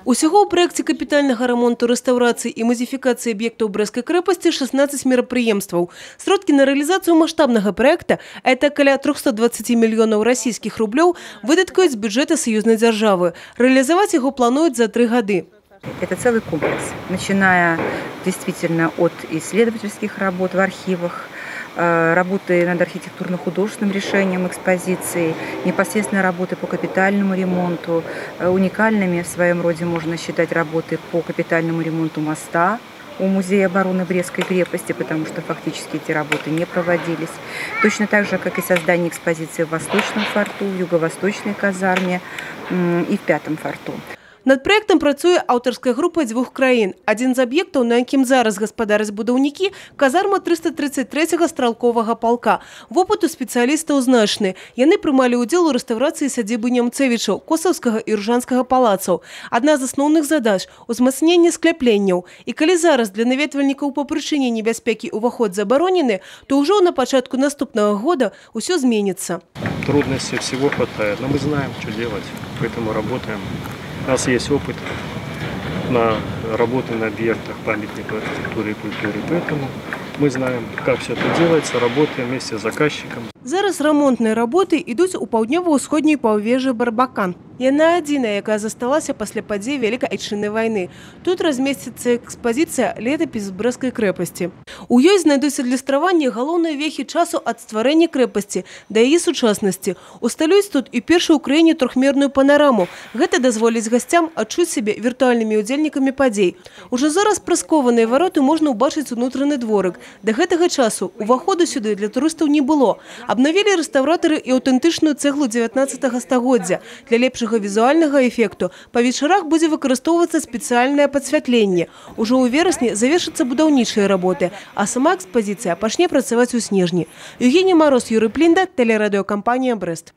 Усього у проекте капитального ремонту, реставрации и модификации объектов Брестской крепости 16 мероприемств. Сродки на реализацию масштабного проекта – это около 320 миллионов российских рублей – выдаткуют с бюджета союзной державы. Реализовать его плануют за 3 года. Это целый комплекс, начиная действительно от исследовательских работ в архивах, работы над архитектурно-художественным решением экспозиции, непосредственно работы по капитальному ремонту. Уникальными в своем роде можно считать работы по капитальному ремонту моста у Музея обороны Брестской крепости, потому что фактически эти работы не проводились. Точно так же, как и создание экспозиции в Восточном форту, в Юго-Восточной казарме и в Пятом форту. Над проектом працуе аўтарская група 2 краін. Один з аб'ектаў, на якім зараз гаспадараць будаўнікі – казарма 333-го стралковага полка. Вопыт у спецыялістаў значны. Яны прымалі ўдзел у рэстаўрацыі сядзібы немцэвічаў, косаўскага і ружанскага палацаў. Адна з асноўных задач – узмацненне скляпленняў. І калі зараз для наведвальнікаў па прычыне небяспекі ўваход забаронены, то ўжо на пачатку наступнага года ўсё зменіцца. Трудностей всего хватает, но мы знаем, что делать, поэтому работаем. У нас есть опыт на работы на объектах памятников архитектуры и культуры, поэтому мы знаем, как все это делается, работаем вместе с заказчиком. Зараз ремонтные работы ідуць у паўднёва-ўсходняй паўвежы Барбакан. Яна адзіная, якая засталася пасля падзей Вялікай Айчыннай вайны. Тут размесціцца экспазіцыя «Летапіс Брестской крепости». У ёй знайдуць адлюстраванне галоўныя вехі часу ад стварэння крэпасці да яе сучаснасці. Усталююць тут і першую ў краіне трохмерную панораму. Гэта дазволіць гасцям адчуць сябе віртуальнымі ўдзельнікамі падзей. Ужо зараз праз кованыя вароты можна ўбачыць унутраны дворык. Да гэтага часу уваходу сюды для турыстаў не было. Обновили реставраторы и аутентичную цеглу 19-го стагоддзя. Для лепшага визуального эффекту по вечерах будет выкарыстоўвацца специальное подсвятленне. Уже у верасні завершатся будаўнічыя работы, а сама экспозиция пачне працаваць у снежні. Евгений Мороз, Юрий Плинда, телерадиокомпания «Брест».